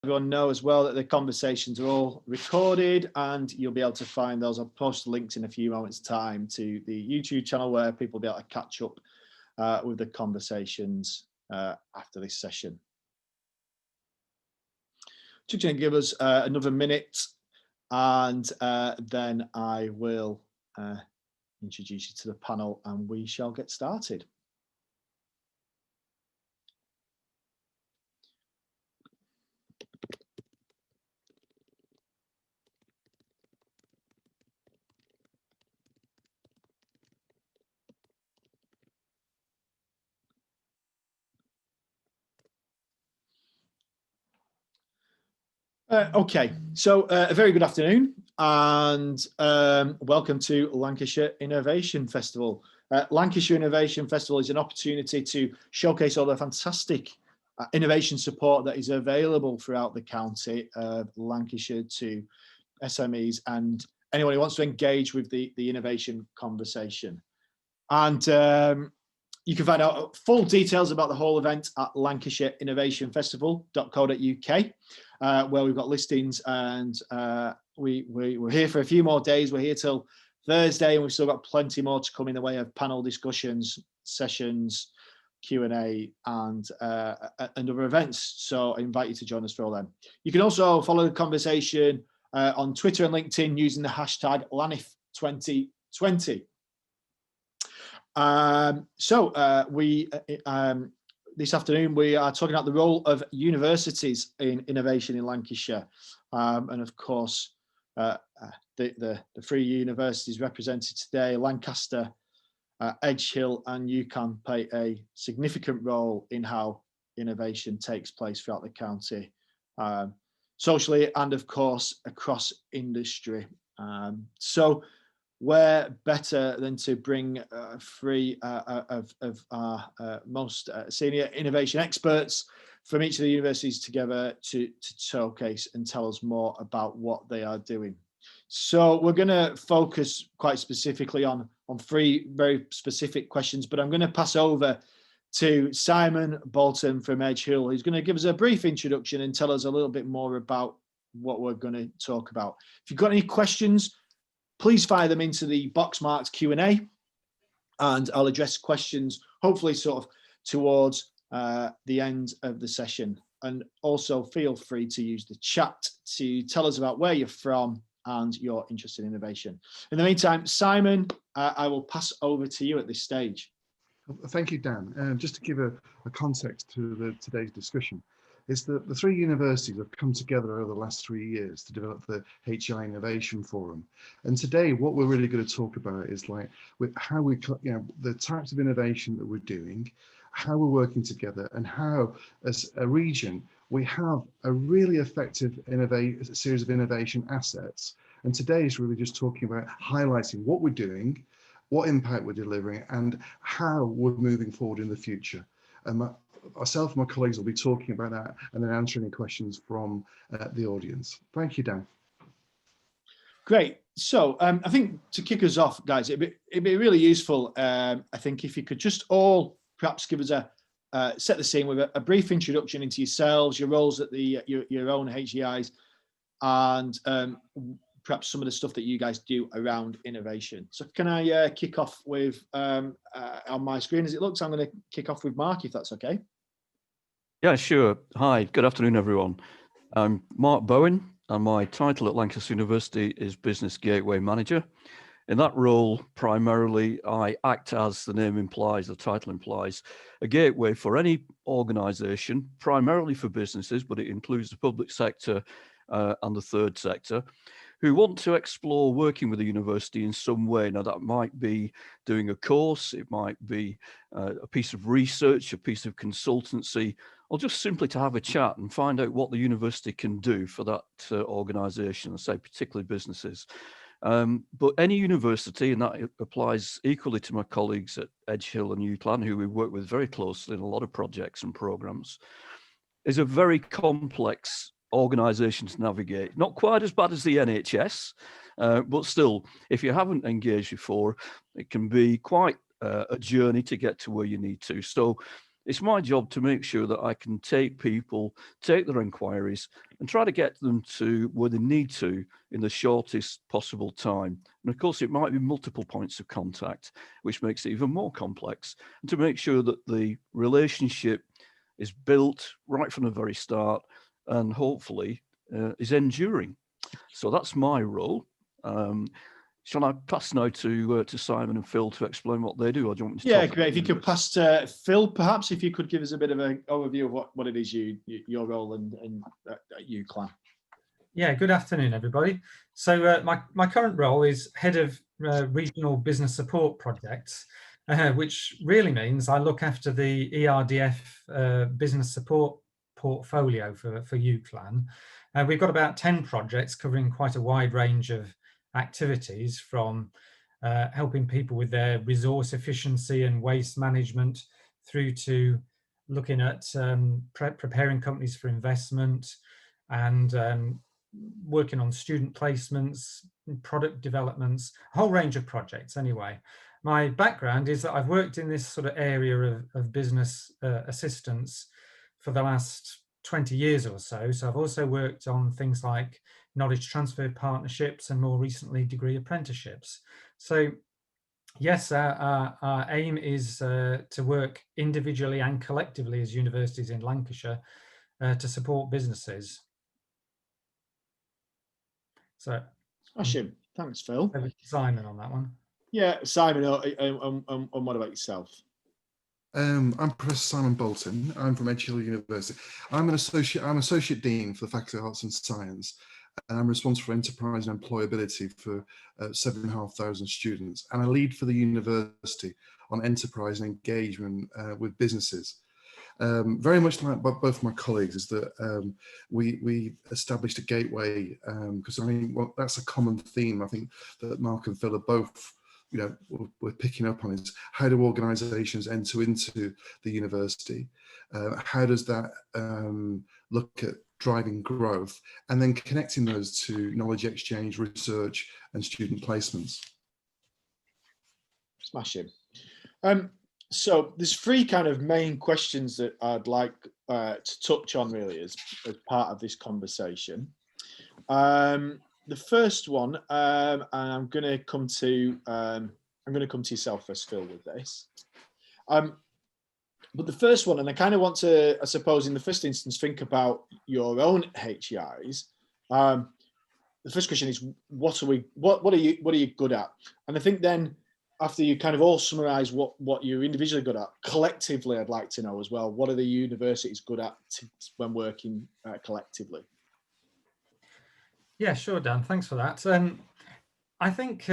everyone know as well that the conversations are all recorded, and you'll be able to find those. I'll post links in a few moments' time to the YouTube channel where people will be able to catch up with the conversations after this session. Just going to give us another minute, and then I will introduce you to the panel and we shall get started. Okay, so a very good afternoon and welcome to Lancashire Innovation Festival. Lancashire Innovation Festival is an opportunity to showcase all the fantastic innovation support that is available throughout the county of Lancashire to SMEs and anyone who wants to engage with the innovation conversation. And you can find out full details about the whole event at lancashireinnovationfestival.co.uk, where we've got listings, and we're here for a few more days. We're here till Thursday, and we've still got plenty more to come in the way of panel discussions, sessions, Q&A, and other events. So I invite you to join us for all them. You can also follow the conversation on Twitter and LinkedIn using the hashtag LANIF2020. This afternoon we are talking about the role of universities in innovation in Lancashire, and of course the three universities represented today, Lancaster, Edge Hill and UCLan, play a significant role in how innovation takes place throughout the county, socially and of course across industry. So where better than to bring three of our most senior innovation experts from each of the universities together to showcase and tell us more about what they are doing. So we're going to focus quite specifically on three very specific questions, but I'm going to pass over to Simon Bolton from Edge Hill, who's going to give us a brief introduction and tell us a little bit more about what we're going to talk about. If you've got any questions, please fire them into the box marked Q&A, and I'll address questions hopefully sort of towards the end of the session. And also feel free to use the chat to tell us about where you're from and your interest in innovation. In the meantime, Simon, I will pass over to you at this stage. Thank you, Dan. Just to give a context to today's discussion, is that the three universities have come together over the last 3 years to develop the HI Innovation Forum. And today, what we're really going to talk about is like with how we, the types of innovation that we're doing, how we're working together, and how, as a region, we have a really effective series of innovation assets. And today is really just talking about highlighting what we're doing, what impact we're delivering, and how we're moving forward in the future. Myself and my colleagues will be talking about that and then answering any questions from the audience. Thank you, Dan. Great. So I think to kick us off, guys, it'd be really useful, I think, if you could just all perhaps give us set the scene with a brief introduction into yourselves, your roles at your own HEIs, and perhaps some of the stuff that you guys do around innovation. So can I kick off with, on my screen as it looks, I'm going to kick off with Mark, if that's okay. Yeah, sure. Hi, good afternoon, everyone. I'm Mark Bowen, and my title at Lancaster University is Business Gateway Manager. In that role, primarily, I act as the name implies, the title implies, a gateway for any organisation, primarily for businesses, but it includes the public sector and the third sector, who want to explore working with the university in some way. Now, that might be doing a course, it might be a piece of research, a piece of consultancy, or just simply to have a chat and find out what the university can do for that organisation, I say particularly businesses. But any university, and that applies equally to my colleagues at Edge Hill and UCLan, who we work with very closely in a lot of projects and programmes, is a very complex organisation to navigate. Not quite as bad as the NHS, but still, if you haven't engaged before, it can be quite a journey to get to where you need to. So It's my job to make sure that I can take people, take their inquiries, and try to get them to where they need to in the shortest possible time. And of course, it might be multiple points of contact, which makes it even more complex. And to make sure that the relationship is built right from the very start and hopefully is enduring. So that's my role. Shall I pass now to Simon and Phil to explain what they do, or do you want me to? Yeah, great. If you could pass to Phil, perhaps, if you could give us a bit of an overview of what it is your role at UCLan. Yeah, good afternoon, everybody. So my current role is head of regional business support projects, which really means I look after the ERDF business support portfolio for UCLan. We've got about 10 projects covering quite a wide range of activities, from helping people with their resource efficiency and waste management through to looking at preparing companies for investment and working on student placements, product developments, a whole range of projects anyway. My background is that I've worked in this sort of area of business assistance for the last 20 years or so. So I've also worked on things like knowledge transfer partnerships and more recently degree apprenticeships. So yes, our aim is to work individually and collectively as universities in Lancashire to support businesses. So, Smashing. Thanks, Phil. Simon on that one. Yeah, Simon, and what about yourself? I'm Professor Simon Bolton. I'm from Edge Hill University. I'm associate dean for the Faculty of Arts and Science, and I'm responsible for enterprise and employability for 7,500 students. And I lead for the university on enterprise and engagement with businesses. Very much like both my colleagues, is that we established a gateway, because I mean, well, that's a common theme I think that Mark and Phil are both, you know, we're picking up on, is how do organisations enter into the university? How does that look at driving growth, and then connecting those to knowledge exchange, research and student placements? Smashing. So there's three kind of main questions that I'd like to touch on really as part of this conversation. The first one, and I'm going to come to yourself first, Phil, with this. But the first one, and I kind of want to, I suppose, in the first instance, think about your own HEIs. The first question is, what are you good at? And I think then, after you kind of all summarise what you're individually good at, collectively, I'd like to know as well, what are the universities good at when working collectively? Yeah, sure, Dan. Thanks for that. I think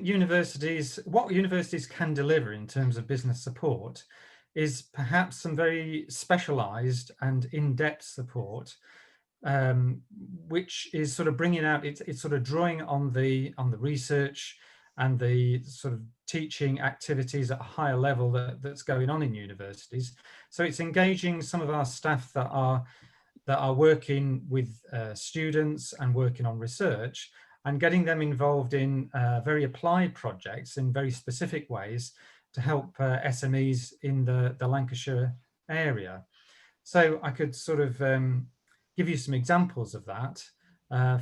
universities, what universities can deliver in terms of business support is perhaps some very specialised and in-depth support, which is sort of bringing out, it's sort of drawing on the research and the sort of teaching activities at a higher level that's going on in universities. So it's engaging some of our staff that are working with students and working on research, and getting them involved in very applied projects in very specific ways to help SMEs in the Lancashire area. So I could sort of give you some examples of that.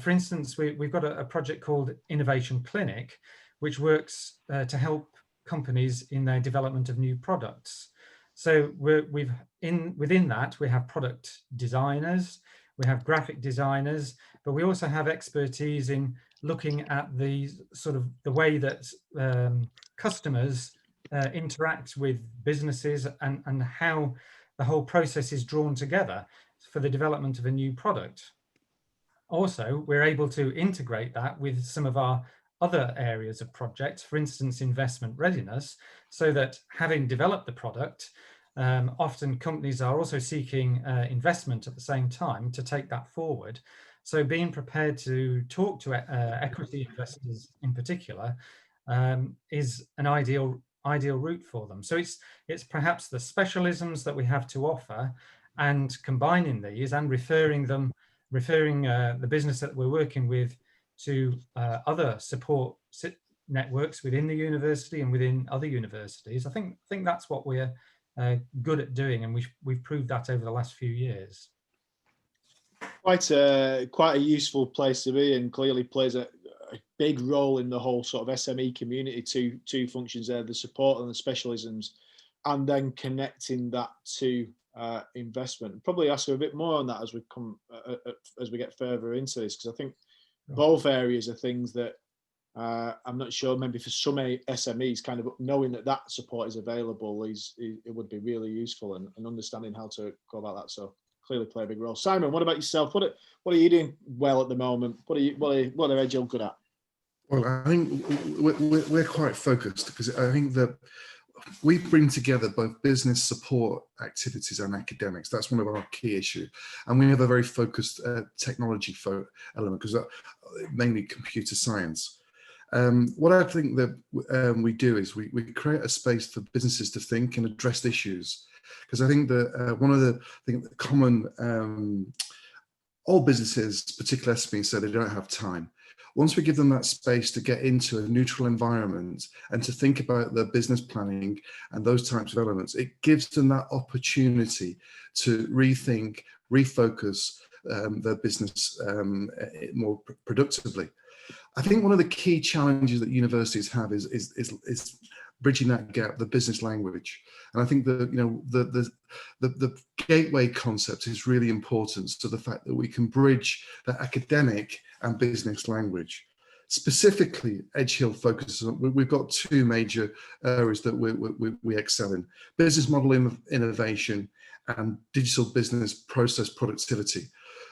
For instance, we've got a project called Innovation Clinic, which works to help companies in their development of new products. So within that, we have product designers, we have graphic designers, but we also have expertise in looking at the sort of the way that customers interact with businesses and how the whole process is drawn together for the development of a new product. Also, we're able to integrate that with some of our other areas of projects, for instance, investment readiness, so that having developed the product, often companies are also seeking investment at the same time to take that forward. So being prepared to talk to equity investors in particular is an ideal route for them. So it's perhaps the specialisms that we have to offer, and combining these and referring the business that we're working with to other support networks within the university and within other universities. I think that's what we're good at doing, and we've proved that over the last few years. Quite a useful place to be, and clearly plays a big role in the whole sort of SME community. Two functions there: the support and the specialisms, and then connecting that to investment. Probably ask her a bit more on that as we come as we get further into this, because I think both areas are things that I'm not sure. Maybe for some SMEs, kind of knowing that support is available it would be really useful, and understanding how to go about that. So clearly play a big role. Simon, what about yourself? What are you doing well at the moment? What are Edge good at? Well, I think we're quite focused, because I think that we bring together both business support activities and academics. That's one of our key issues. And we have a very focused technology element, because mainly computer science. What I think that we do is we create a space for businesses to think and address issues. Because I think that one of the common, all businesses, particularly SMEs, say they don't have time. Once we give them that space to get into a neutral environment and to think about their business planning and those types of elements, it gives them that opportunity to rethink, refocus their business more productively. I think one of the key challenges that universities have is bridging that gap, the business language. And I think that, the gateway concept is really important to the fact that we can bridge the academic and business language. Specifically, Edge Hill focuses on, we've got two major areas that we excel in: business model innovation and digital business process productivity.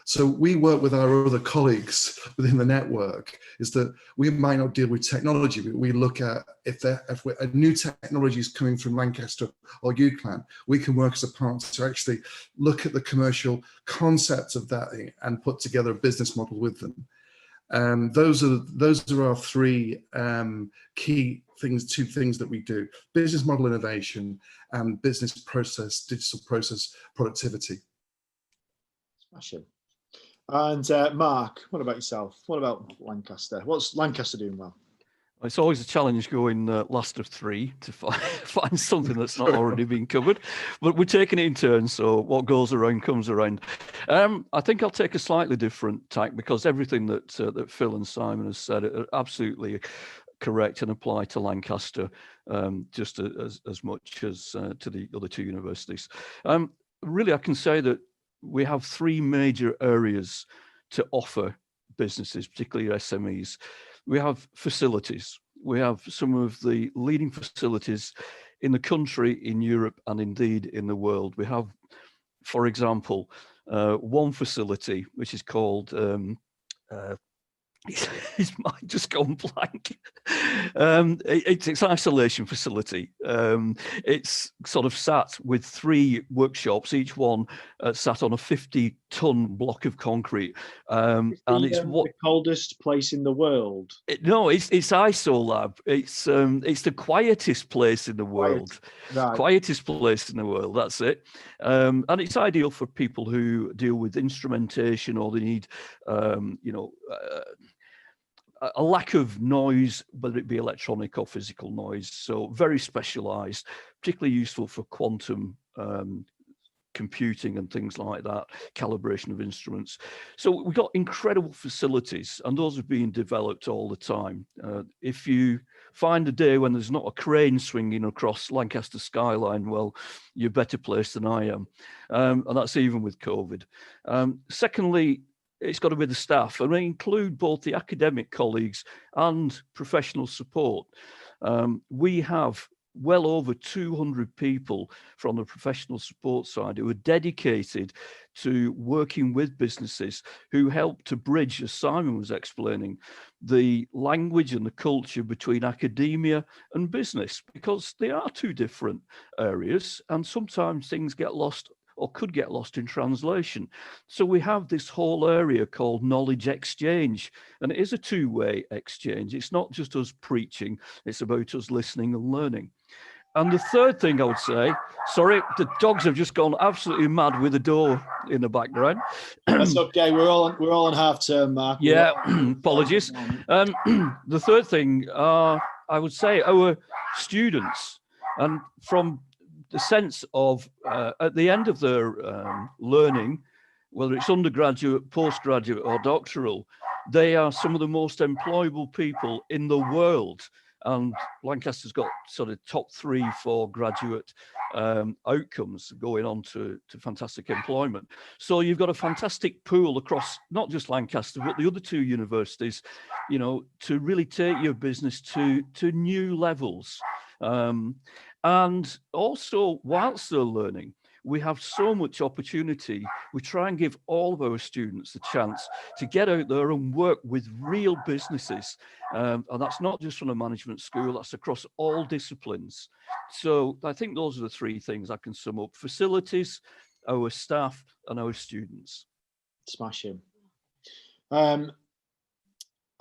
So we work with our other colleagues within the network, is that we might not deal with technology, but we look at if a new technology is coming from Lancaster or UCLan, we can work as a partner to actually look at the commercial concept of that and put together a business model with them. Those are our three key things, two things that we do: business model innovation and business process, digital process productivity. Smashing. And Mark, what about yourself? What about Lancaster? What's Lancaster doing well? It's always a challenge going last of three to find something that's not already been covered, but we're taking it in turns, so what goes around comes around. I think I'll take a slightly different tack, because everything that Phil and Simon has said are absolutely correct and apply to Lancaster just as much as to the other two universities. Really, I can say that we have three major areas to offer businesses, particularly SMEs. We have facilities. We have some of the leading facilities in the country, in Europe, and indeed in the world. We have, for example, one facility which is called his mind just gone blank. It's an isolation facility. It's sort of sat with three workshops, each one sat on a 50-ton block of concrete. And it's the coldest place in the world. It's ISOLab. It's the quietest place in the world. Right. Quietest place in the world. That's it. And it's ideal for people who deal with instrumentation, or they need, a lack of noise, whether it be electronic or physical noise. So very specialized, particularly useful for quantum computing and things like that, calibration of instruments. So we've got incredible facilities, and those are being developed all the time. If you find a day when there's not a crane swinging across Lancaster skyline, well, you're better placed than I am. And that's even with COVID. Secondly, it's got to be the staff, and they include both the academic colleagues and professional support. We have well over 200 people from the professional support side who are dedicated to working with businesses, who help to bridge, as Simon was explaining, the language and the culture between academia and business, because they are two different areas, and sometimes things get lost or could get lost in translation. So we have this whole area called knowledge exchange, and it is a two-way exchange. It's not just us preaching, it's about us listening and learning. And the third thing I would say, sorry, the dogs have just gone absolutely mad with the door in the background. That's okay, we're all on half term, Mark. Yeah, apologies. The third thing, I would say our students, and from the sense of at the end of their learning, whether it's undergraduate, postgraduate or doctoral, they are some of the most employable people in the world. And Lancaster's got sort of top 3 for graduate outcomes going on to fantastic employment. So you've got a fantastic pool across not just Lancaster, but the other 2 universities, you know, to really take your business to new levels. And also, whilst they're learning, we have so much opportunity. We try and give all of our students the chance to get out there and work with real businesses. And that's not just from a management school, that's across all disciplines. So I think those are the 3 things I can sum up: facilities, our staff and our students. Smashing.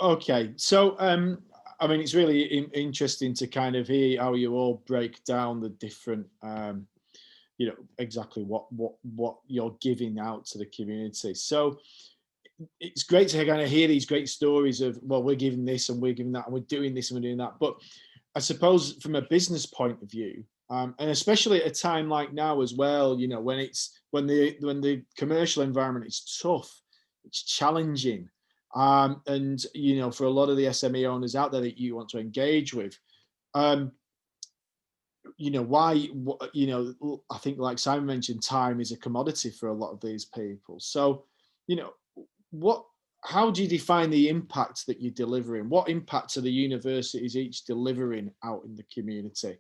Okay, so I mean, it's really interesting to kind of hear how you all break down the different you know, exactly what you're giving out to the community. So it's great to kind of hear these great stories of, well, we're giving this and we're giving that and we're doing this and we're doing that. But I suppose from a business point of view, and especially at a time like now as well, you know, when the commercial environment is tough, it's challenging, and you know, for a lot of the SME owners out there that you want to engage with, you know, you know, I think, like Simon mentioned, time is a commodity for a lot of these people. So, you know, how do you define the impact that you're delivering? What impact are the universities each delivering out in the community?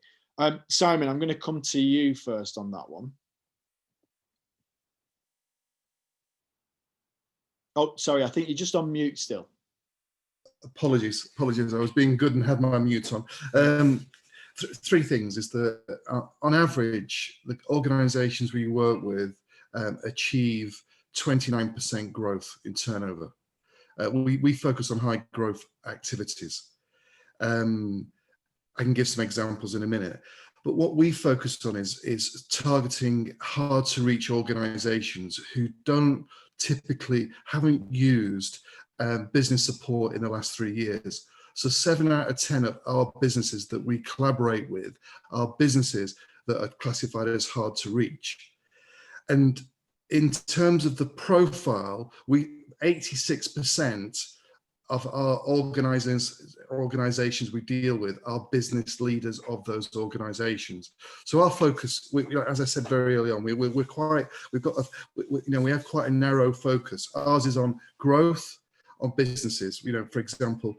Simon, I'm going to come to you first on that one. Oh, sorry, I think you're just on mute still. Apologies. I was being good and had my mute on. 3 things is that on average, the organisations we work with achieve 29% growth in turnover. We focus on high growth activities. I can give some examples in a minute, but what we focus on is targeting hard to reach organisations who haven't used business support in the last 3 years. So 7 out of 10 of our businesses that we collaborate with are businesses that are classified as hard to reach. And in terms of the profile, 86% of our organizations we deal with are business leaders of those organizations. So our focus, as I said very early on, we have quite a narrow focus. Ours is on growth on businesses. You know, for example,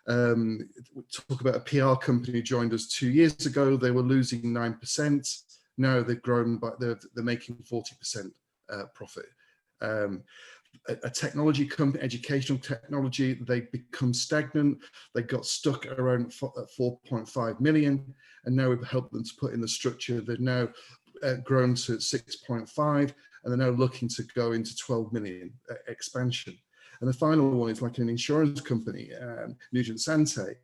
we talk about a PR company who joined us 2 years ago. They were losing 9%. Now they've grown, but they're making 40% profit. A technology company, educational technology, they become stagnant. They got stuck around 4.5 million, and now we've helped them to put in the structure. They've now grown to 6.5, and they're now looking to go into 12 million expansion. And the final one is like an insurance company, Nugent Sante,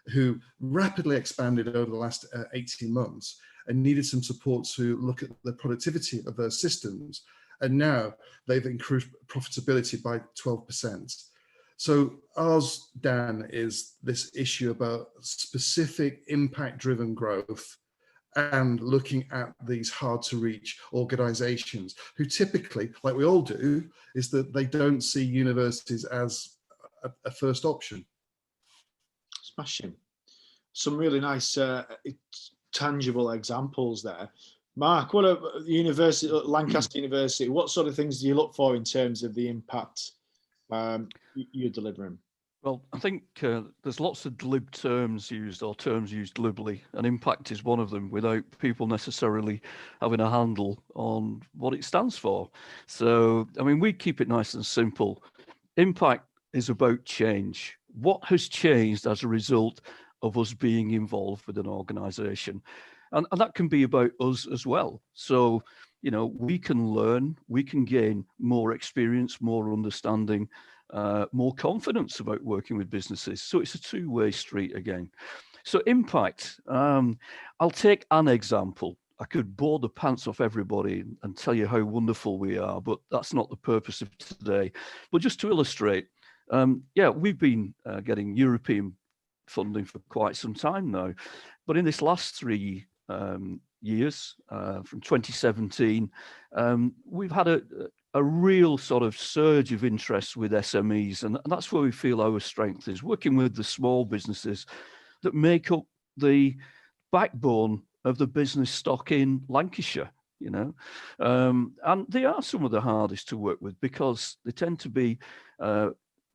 who rapidly expanded over the last 18 months and needed some support to look at the productivity of their systems. And now they've increased profitability by 12%. So ours, Dan, is this issue about specific impact-driven growth and looking at these hard-to-reach organisations who typically, like we all do, is that they don't see universities as a first option. Smashing. Some really nice tangible examples there. Mark, what a university, Lancaster University, what sort of things do you look for in terms of the impact you're delivering? Well, I think there's lots of glib terms used, or terms used glibly, and impact is one of them, without people necessarily having a handle on what it stands for. So, I mean, we keep it nice and simple. Impact is about change. What has changed as a result of us being involved with an organisation? And that can be about us as well. So, you know, we can learn, we can gain more experience, more understanding, more confidence about working with businesses. So it's a two-way street again. So impact, I'll take an example. I could bore the pants off everybody and tell you how wonderful we are, but that's not the purpose of today. But just to illustrate, yeah, we've been getting European funding for quite some time now. But in this last 3 years, from 2017, we've had a real sort of surge of interest with SMEs, and that's where we feel our strength is, working with the small businesses that make up the backbone of the business stock in Lancashire, you know. And they are some of the hardest to work with because they tend to be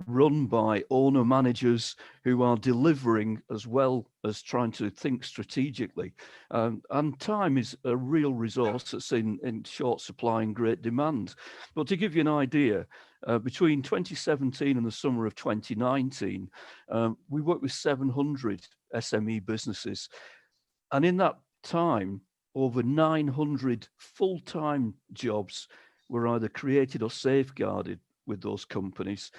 run by owner managers who are delivering as well as trying to think strategically. And time is a real resource that's in short supply and great demand. But to give you an idea, between 2017 and the summer of 2019, we worked with 700 SME businesses. And in that time, over 900 full-time jobs were either created or safeguarded with those companies.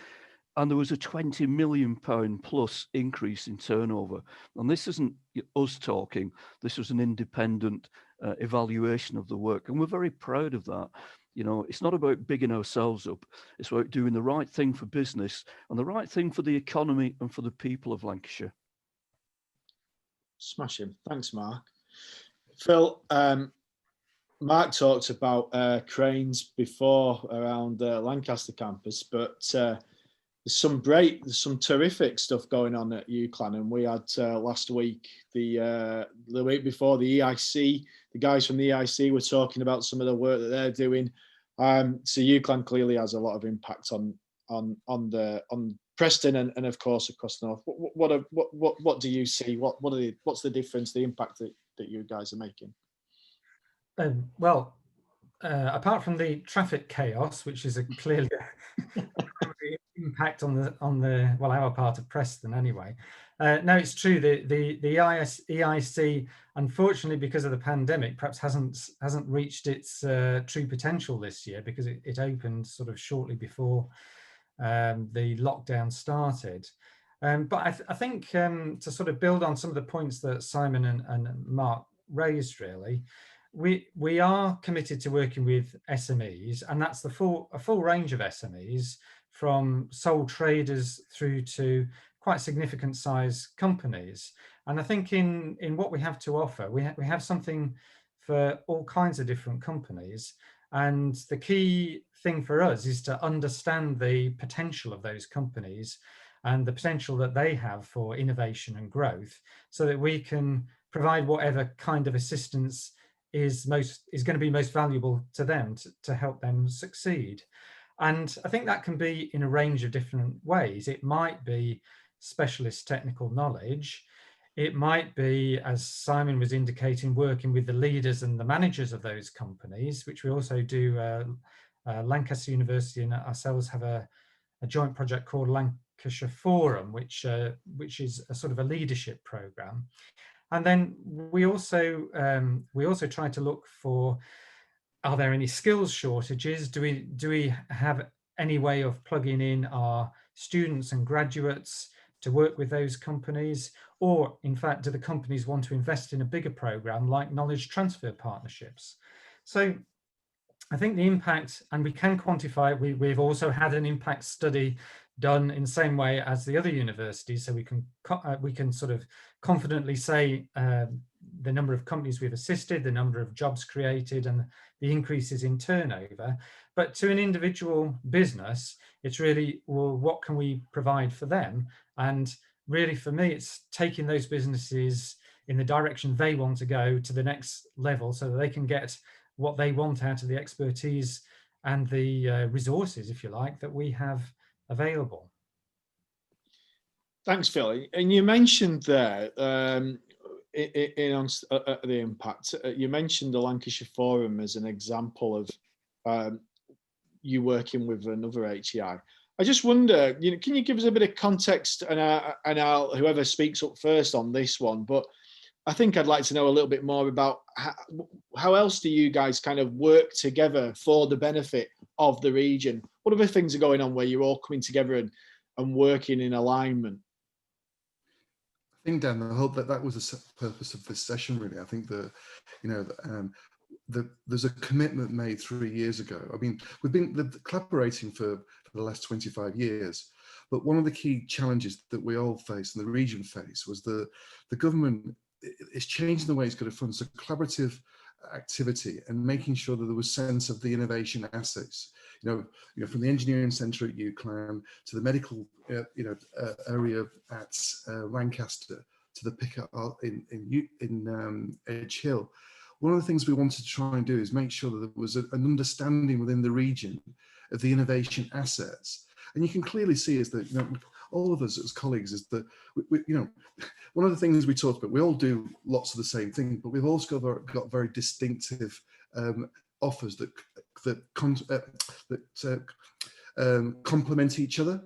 And there was a £20 million plus increase in turnover. And this isn't us talking, this was an independent evaluation of the work. And we're very proud of that. You know, it's not about bigging ourselves up. It's about doing the right thing for business and the right thing for the economy and for the people of Lancashire. Smashing. Thanks, Mark. Phil, Mark talked about cranes before around the Lancaster campus, but there's some terrific stuff going on at UCLan, and we had last week, the week before, the EIC, the guys from the EIC were talking about some of the work that they're doing. So UCLan clearly has a lot of impact on Preston and of course across the north. What do you see? What's the difference, the impact that you guys are making? Well, apart from the traffic chaos, which is clearly impact on the well, our part of Preston anyway. No, it's true. The EIC, unfortunately, because of the pandemic, perhaps hasn't reached its true potential this year, because it opened sort of shortly before the lockdown started. But I think to sort of build on some of the points that Simon and Mark raised, really, we are committed to working with SMEs, and that's a full range of SMEs, from sole traders through to quite significant size companies. And I think in what we have to offer, we have something for all kinds of different companies. And the key thing for us is to understand the potential of those companies and the potential that they have for innovation and growth, so that we can provide whatever kind of assistance is going to be most valuable to them to help them succeed. And I think that can be in a range of different ways. It might be specialist technical knowledge. It might be, as Simon was indicating, working with the leaders and the managers of those companies, which we also do. Lancaster University and ourselves have a joint project called Lancashire Forum, which is a sort of a leadership program. And then we also try to look for, are there any skills shortages? Do we have any way of plugging in our students and graduates to work with those companies? Or in fact, do the companies want to invest in a bigger program like knowledge transfer partnerships? So I think the impact, and we can quantify it. We've also had an impact study done in the same way as the other universities, so we can sort of confidently say the number of companies we've assisted, the number of jobs created, and the increases in turnover. But to an individual business, it's really, well, what can we provide for them? And really, for me, it's taking those businesses in the direction they want to go to the next level, so that they can get what they want out of the expertise and the resources, if you like, that we have available. Thanks, Phil. And you mentioned there the impact. You mentioned the Lancashire Forum as an example of you working with another HEI. I just wonder, can you give us a bit of context, and I'll whoever speaks up first on this one, but I think I'd like to know a little bit more about how else do you guys kind of work together for the benefit of the region? What other things are going on where you're all coming together and working in alignment? I think, Dan, I hope that was the purpose of this session, really. I think that, there's a commitment made 3 years ago. I mean, we've been collaborating for the last 25 years, but one of the key challenges that we all face and the region face was the government is changing the way it's going to fund. So collaborative activity and making sure that there was sense of the innovation assets. From the engineering centre at UCLan to the medical, area at Lancaster to the pickup in Edge Hill. One of the things we wanted to try and do is make sure that there was an understanding within the region of the innovation assets. And you can clearly see is that all of us as colleagues is that one of the things we talked about, we all do lots of the same thing, but we've also got very distinctive offers that complement each other.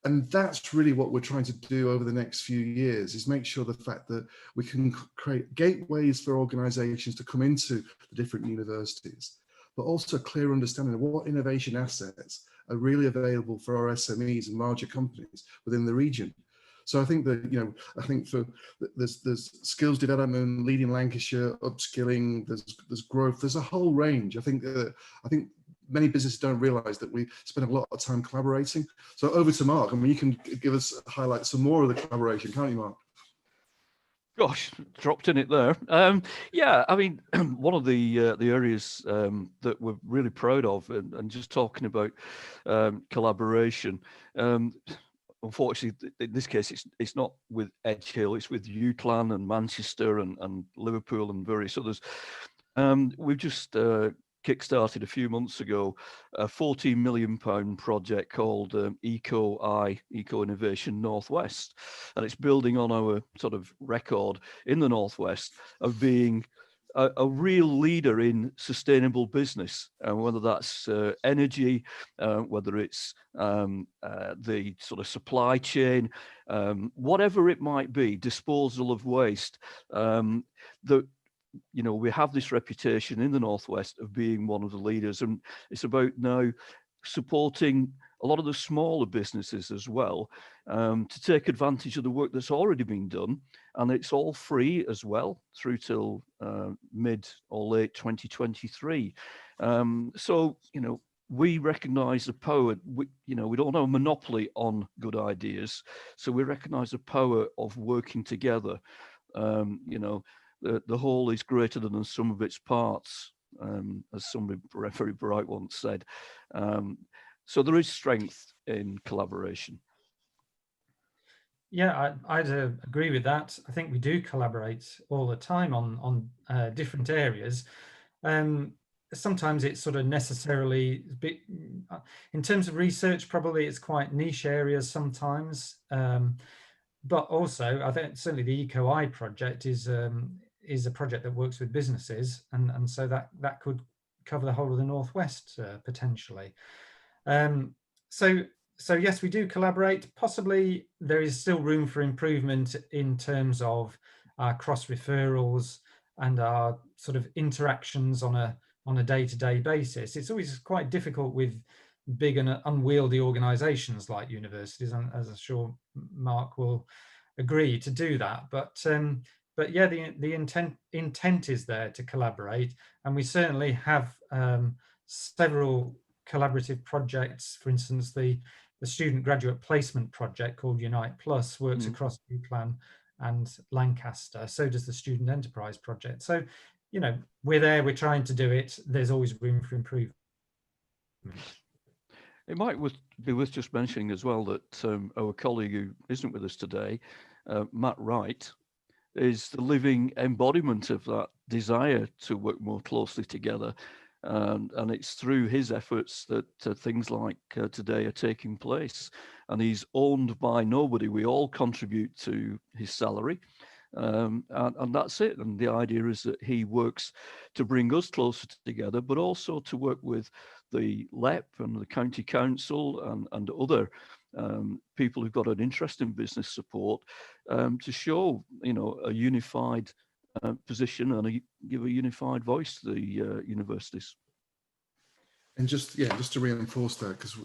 And that's really what we're trying to do over the next few years, is make sure the fact that we can create gateways for organizations to come into the different universities, but also a clear understanding of what innovation assets are really available for our SMEs and larger companies within the region. So I think that, there's skills development, leading Lancashire, upskilling, there's growth, there's a whole range. I think many businesses don't realize that we spend a lot of time collaborating. So over to Mark. I mean, you can highlight some more of the collaboration, can't you, Mark? Gosh, dropped in it there. Yeah, I mean, one of the areas that we're really proud of, and just talking about collaboration, unfortunately, in this case, it's not with Edge Hill, it's with UCLan and Manchester and Liverpool and various others. We've just kick-started a few months ago a £14 million project called Eco Innovation Northwest, and it's building on our sort of record in the Northwest of being a real leader in sustainable business, whether that's energy, whether it's the sort of supply chain, whatever it might be, disposal of waste. We have this reputation in the Northwest of being one of the leaders, and it's about now supporting a lot of the smaller businesses as well, to take advantage of the work that's already been done. And it's all free as well through till mid or late 2023. So, we recognize the power, we don't have a monopoly on good ideas. So we recognize the power of working together. The whole is greater than the sum of its parts, as somebody very bright once said. So there is strength in collaboration. Yeah, I'd agree with that. I think we do collaborate all the time on different areas. Sometimes it's sort of necessarily a bit, in terms of research, probably it's quite niche areas sometimes. But also, I think certainly the EcoEye project is a project that works with businesses, and so that could cover the whole of the Northwest potentially. So yes, we do collaborate. Possibly there is still room for improvement in terms of our cross referrals and our sort of interactions on a day-to-day basis. It's always quite difficult with big and unwieldy organizations like universities, and as I'm sure Mark will agree, to do that. But yeah, the intent is there to collaborate, and we certainly have several collaborative projects. For instance, the student graduate placement project called Unite Plus works across UCLan and Lancaster. So does the student enterprise project. So, we're there, we're trying to do it. There's always room for improvement. It might be worth just mentioning as well that our colleague who isn't with us today, Matt Wright, is the living embodiment of that desire to work more closely together. And it's through his efforts that things like today are taking place. And he's owned by nobody. We all contribute to his salary. And that's it. And the idea is that he works to bring us closer together, but also to work with the LEP and the County Council and other people who've got an interest in business support, to show, a unified position and give a unified voice to the universities. And just to reinforce that, because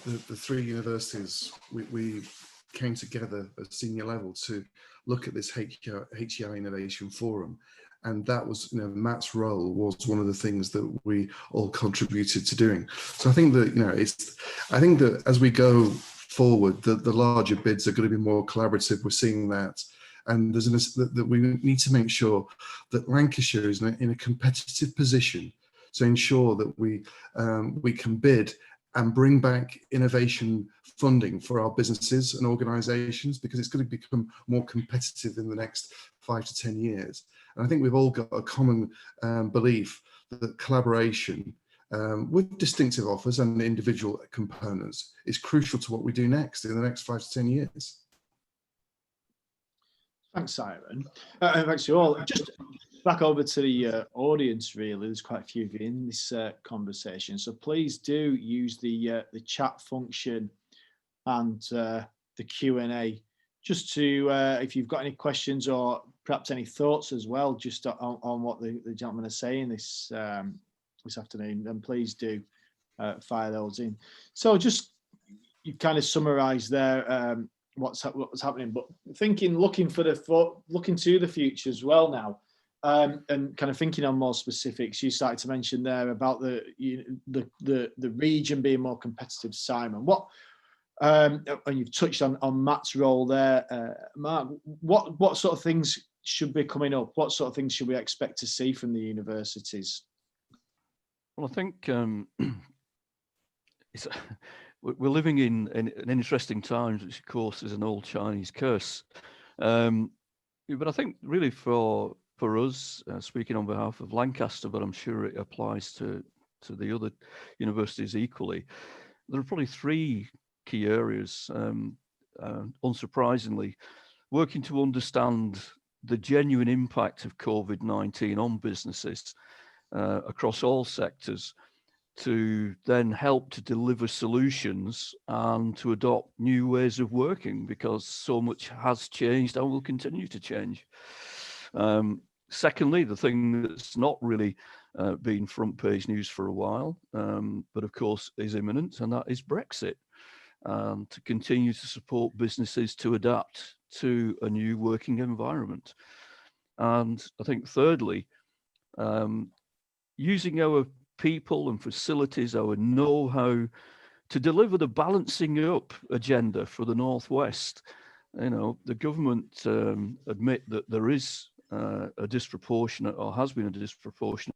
the three universities, we came together at senior level to look at this HEI Innovation Forum. And that was, Matt's role was one of the things that we all contributed to doing. So I think that, I think that as we go forward, the larger bids are going to be more collaborative. We're seeing that. and that we need to make sure that Lancashire is in a competitive position to ensure that we can bid and bring back innovation funding for our businesses and organisations, because it's going to become more competitive in the next 5 to 10 years. And I think we've all got a common belief that collaboration with distinctive offers and individual components is crucial to what we do next in the next 5 to 10 years. Thanks, Simon. And thanks to you all. Just back over to the audience, really. There's quite a few of you in this conversation. So please do use the chat function and the Q&A just to, if you've got any questions or perhaps any thoughts as well, just on what the gentlemen are saying this afternoon, then please do fire those in. So just, you kind of summarised there what's happening, but looking to the future as well now, and kind of thinking on more specifics. You started to mention there about the region being more competitive, Simon. What and you've touched on Matt's role there, Mark. What sort of things should be coming up? What sort of things should we expect to see from the universities? Well, I think we're living in interesting times, which of course is an old Chinese curse. But I think really for us, speaking on behalf of Lancaster, but I'm sure it applies to the other universities equally, there are probably 3 key areas, unsurprisingly, working to understand the genuine impact of COVID-19 on businesses across all sectors, to then help to deliver solutions and to adopt new ways of working, because so much has changed and will continue to change. Secondly, the thing that's not really been front page news for a while, but of course is imminent, and that is Brexit, to continue to support businesses to adapt to a new working environment. And I think thirdly, using our people and facilities, our know-how, to deliver the balancing up agenda for the Northwest. The government admit that there is a disproportionate, or has been a disproportionate,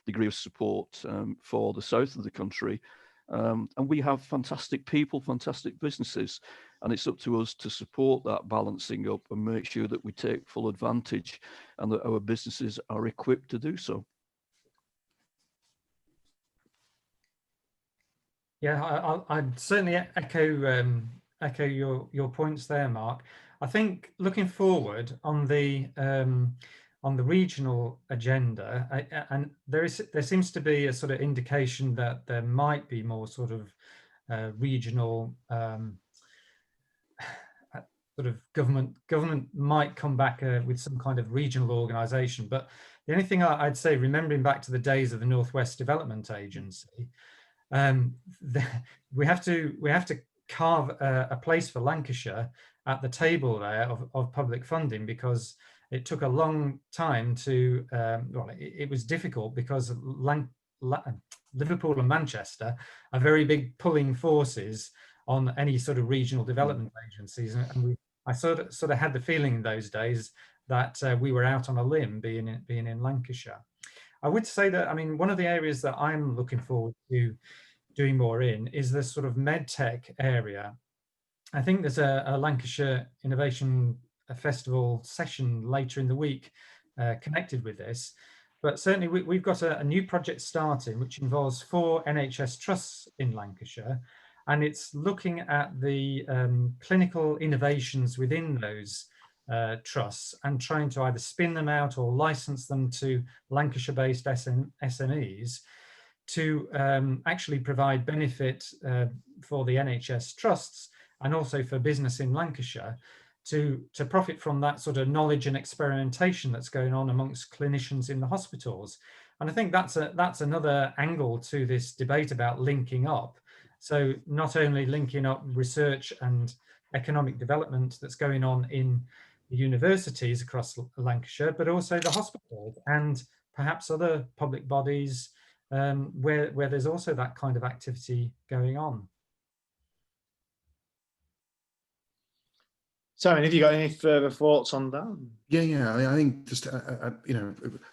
degree of support for the south of the country. And we have fantastic people, fantastic businesses, and it's up to us to support that balancing up and make sure that we take full advantage and that our businesses are equipped to do so. Yeah, I'd certainly echo your points there, Mark. I think looking forward on the regional agenda, and there seems to be a sort of indication that there might be more sort of regional sort of government might come back with some kind of regional organisation. But the only thing I'd say, remembering back to the days of the Northwest Development Agency, we have to carve a place for Lancashire at the table there of public funding, because it took a long time to it was difficult, because Liverpool and Manchester are very big pulling forces on any sort of regional development agencies, and I sort of had the feeling in those days that we were out on a limb being in Lancashire. I would say that, I mean, one of the areas that I'm looking forward to doing more in is the sort of medtech area. I think there's a Lancashire Innovation Festival session later in the week connected with this, but certainly we've got a new project starting which involves 4 NHS trusts in Lancashire, and it's looking at the clinical innovations within those trusts and trying to either spin them out or license them to Lancashire-based SMEs to actually provide benefit for the NHS trusts and also for business in Lancashire to profit from that sort of knowledge and experimentation that's going on amongst clinicians in the hospitals. And I think that's another angle to this debate about linking up. So not only linking up research and economic development that's going on in the universities across Lancashire, but also the hospitals and perhaps other public bodies where there's also that kind of activity going on. Simon, have you got any further thoughts on that? Yeah. I think just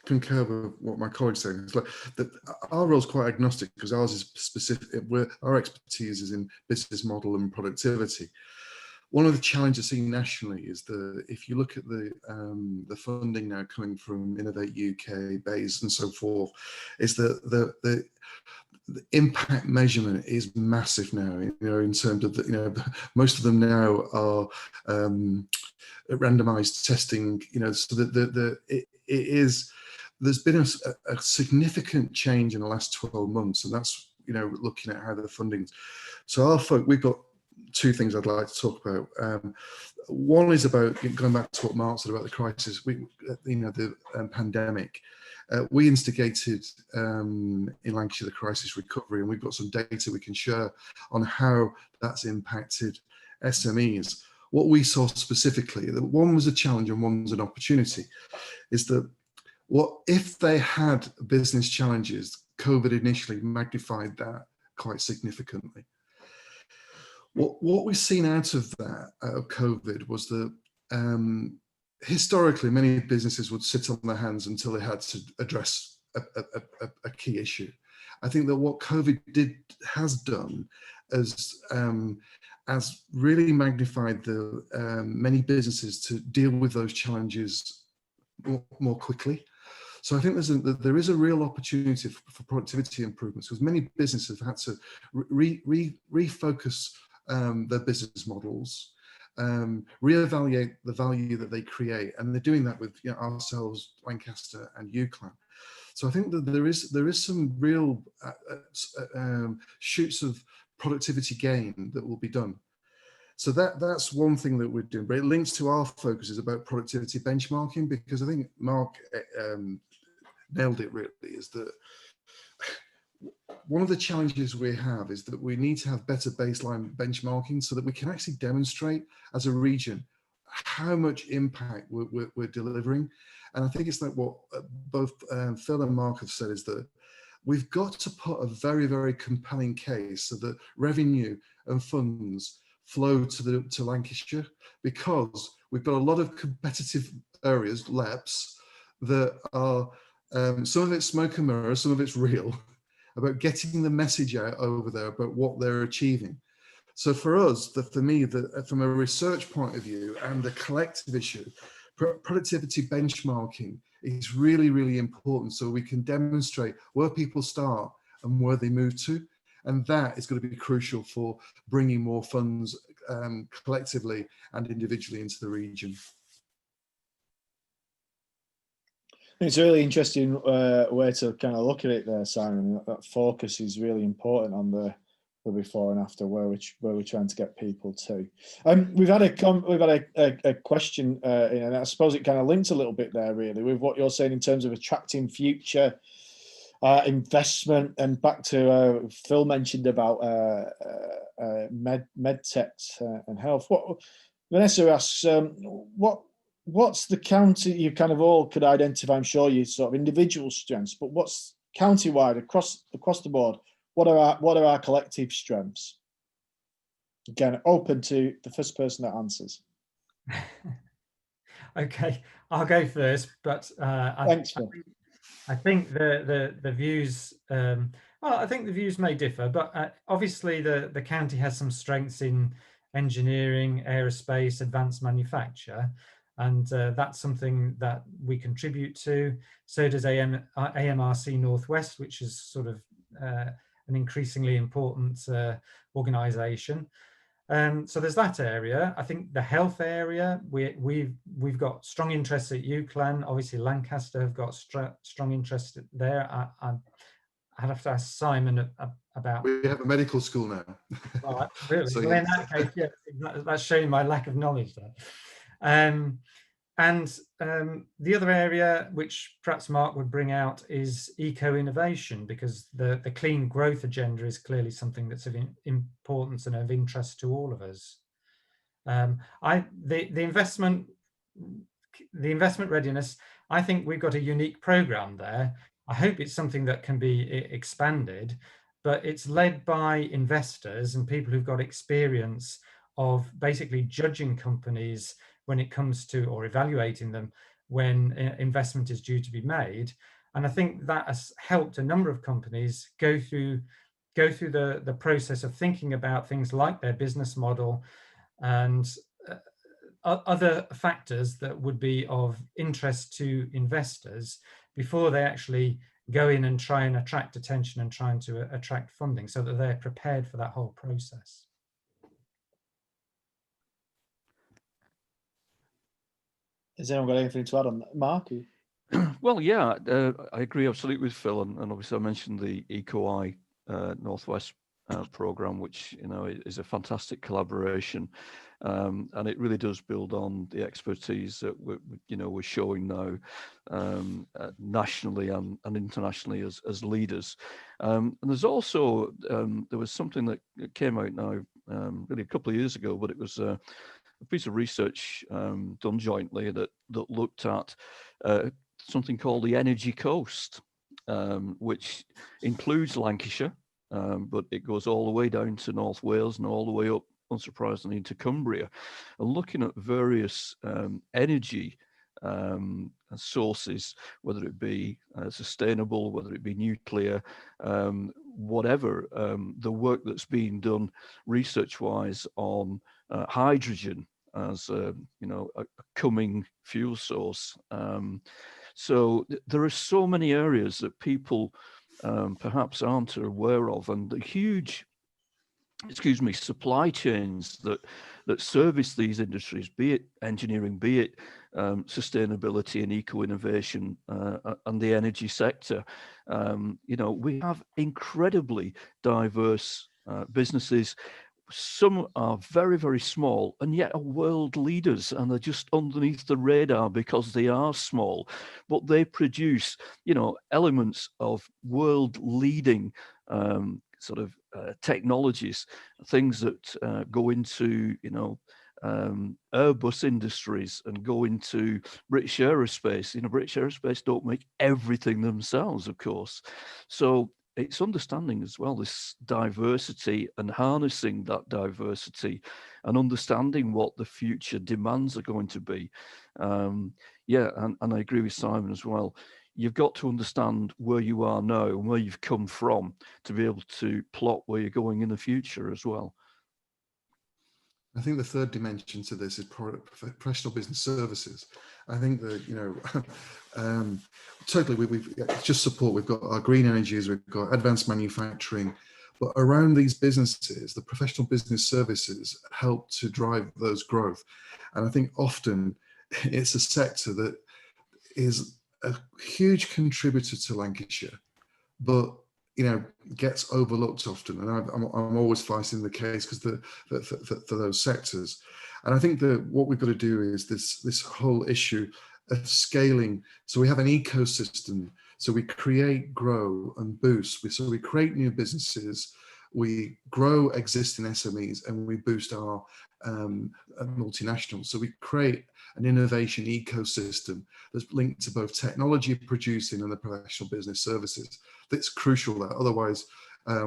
concur with what my colleagues say. It's like that our role is quite agnostic because ours is specific. Our expertise is in business model and productivity. One of the challenges seen nationally is if you look at the funding now coming from Innovate UK, BASE, and so forth, is that the impact measurement is massive now. In terms of most of them now are randomized testing. So that it is. There's been a significant change in the last 12 months, and that's looking at how the funding. So we've got two things I'd like to talk about. One is about going back to what Mark said about the crisis. The pandemic. We instigated in Lancashire the crisis recovery, and we've got some data we can share on how that's impacted SMEs. What we saw specifically, that one was a challenge and one was an opportunity, is that if they had business challenges, COVID initially magnified that quite significantly. What we've seen out of COVID was that historically many businesses would sit on their hands until they had to address a key issue. I think that what COVID has done has really magnified the many businesses to deal with those challenges more quickly. So I think there is a real opportunity for productivity improvements because many businesses have had to refocus their business models, reevaluate the value that they create, and they're doing that with ourselves, Lancaster, and UCLan. So I think that there is some real shoots of productivity gain that will be done. So that's one thing that we're doing, but it links to our focus is about productivity benchmarking, because I think Mark nailed it really, is that one of the challenges we have is that we need to have better baseline benchmarking so that we can actually demonstrate as a region how much impact we're delivering. And I think it's like what both Phil and Mark have said, is that we've got to put a very, very compelling case so that revenue and funds flow to Lancashire, because we've got a lot of competitive areas, LEPs, that are some of it's smoke and mirrors, some of it's real, about getting the message out over there about what they're achieving. So for us, for me, from a research point of view and the collective issue, productivity benchmarking is really, really important, so we can demonstrate where people start and where they move to. And that is going to be crucial for bringing more funds collectively and individually into the region. It's a really interesting way to kind of look at it there, Simon. That focus is really important on the before and after, where we're trying to get people to. We've had a question, and I suppose it kind of links a little bit there, really, with what you're saying in terms of attracting future investment, and back to Phil mentioned about medtech and health. What Vanessa asks, what's the county, you kind of all could identify, I'm sure, you sort of individual strengths, but what's county-wide across the board? What are our collective strengths? Again, open to the first person that answers. Okay, I'll go first, but Thanks, Phil. I think the views, well, I think the views may differ, but obviously the county has some strengths in engineering, aerospace, advanced manufacture, and that's something that we contribute to. So does AMRC Northwest, which is sort of an increasingly important organisation. So there's that area. I think the health area, we've got strong interests at UCLan. Obviously, Lancaster have got strong interest there. I'd have to ask Simon about. We have a medical school now. Right, really? So, well, yeah. In that case, yeah, that's showing my lack of knowledge there. And the other area, which perhaps Mark would bring out, is eco-innovation, because the clean growth agenda is clearly something that's of importance and of interest to all of us. The investment readiness, I think we've got a unique program there. I hope it's something that can be expanded, but it's led by investors and people who've got experience of basically judging companies when it comes to, or evaluating them when investment is due to be made. And I think that has helped a number of companies go through the process of thinking about things like their business model and other factors that would be of interest to investors before they actually go in and try and attract attention and trying to attract funding, so that they're prepared for that whole process. Has anyone got anything to add on that? Mark? Well, yeah, I agree absolutely with Phil, and obviously I mentioned the EcoEye Northwest program, which is a fantastic collaboration, and it really does build on the expertise that we're showing now nationally and internationally as leaders. And there's also there was something that came out now really a couple of years ago, but it was a piece of research done jointly that looked at something called the Energy Coast, which includes Lancashire, but it goes all the way down to North Wales and all the way up, unsurprisingly, into Cumbria, and looking at various energy sources, whether it be sustainable, whether it be nuclear, whatever, the work that's being done research-wise on hydrogen as a coming fuel source. So there are so many areas that people perhaps aren't aware of, and the huge, supply chains that service these industries, be it engineering, be it sustainability and eco-innovation, and the energy sector. We have incredibly diverse businesses. Some are very, very small and yet are world leaders, and they're just underneath the radar because they are small, but they produce, elements of world leading technologies, things that go into, Airbus Industries and go into British Aerospace. British Aerospace don't make everything themselves, of course. So it's understanding as well this diversity and harnessing that diversity and understanding what the future demands are going to be. And I agree with Simon as well. You've got to understand where you are now and where you've come from to be able to plot where you're going in the future as well. I think the third dimension to this is professional business services. I think that, totally, we've just support. We've got our green energies, we've got advanced manufacturing, but around these businesses, the professional business services help to drive those growth. And I think often it's a sector that is a huge contributor to Lancashire, but gets overlooked often, and I'm always fighting the case because for those sectors. And I think that what we've got to do is this whole issue of scaling. So we have an ecosystem. So we create, grow, and boost. So we create new businesses, we grow existing SMEs, and we boost our multinationals. So we create an innovation ecosystem that's linked to both technology producing and the professional business services. That's crucial there. Otherwise,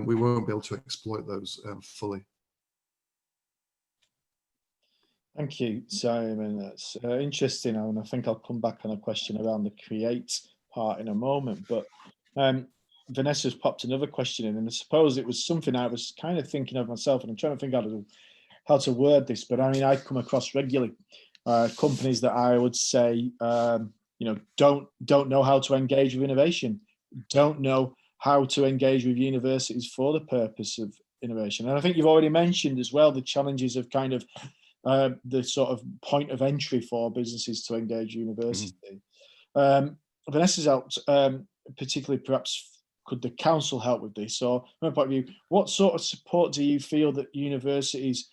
we won't be able to exploit those fully. Thank you, Simon. That's interesting, and I think I'll come back on a question around the create part in a moment. But Vanessa's popped another question in, and I suppose it was something I was kind of thinking of myself, and I'm trying to think how to word this. But I mean, I come across regularly companies that I would say, don't know how to engage with innovation, don't know how to engage with universities for the purpose of innovation. And I think you've already mentioned as well the challenges of kind of the sort of point of entry for businesses to engage university. Vanessa's out, particularly perhaps could the council help with this? Or from my point of view, what sort of support do you feel that universities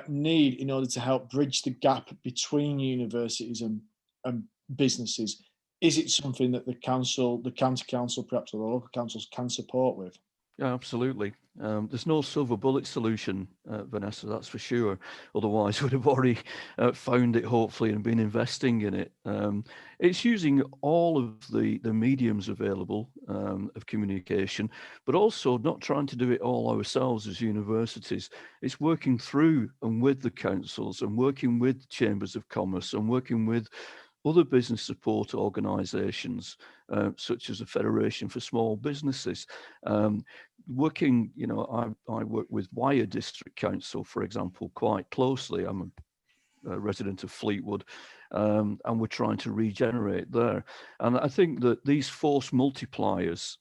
need in order to help bridge the gap between universities and businesses? Is it something that the council, the county council perhaps, or the local councils can support with? Yeah, absolutely. There's no silver bullet solution, Vanessa, that's for sure. Otherwise, we'd have already found it, hopefully, and been investing in it. It's using all of the mediums available of communication, but also not trying to do it all ourselves as universities. It's working through and with the councils and working with chambers of commerce and working with other business support organisations, such as the Federation for Small Businesses. Working, I work with Wyre District Council, for example, quite closely. I'm a resident of Fleetwood, and we're trying to regenerate there. And I think that these force multipliers,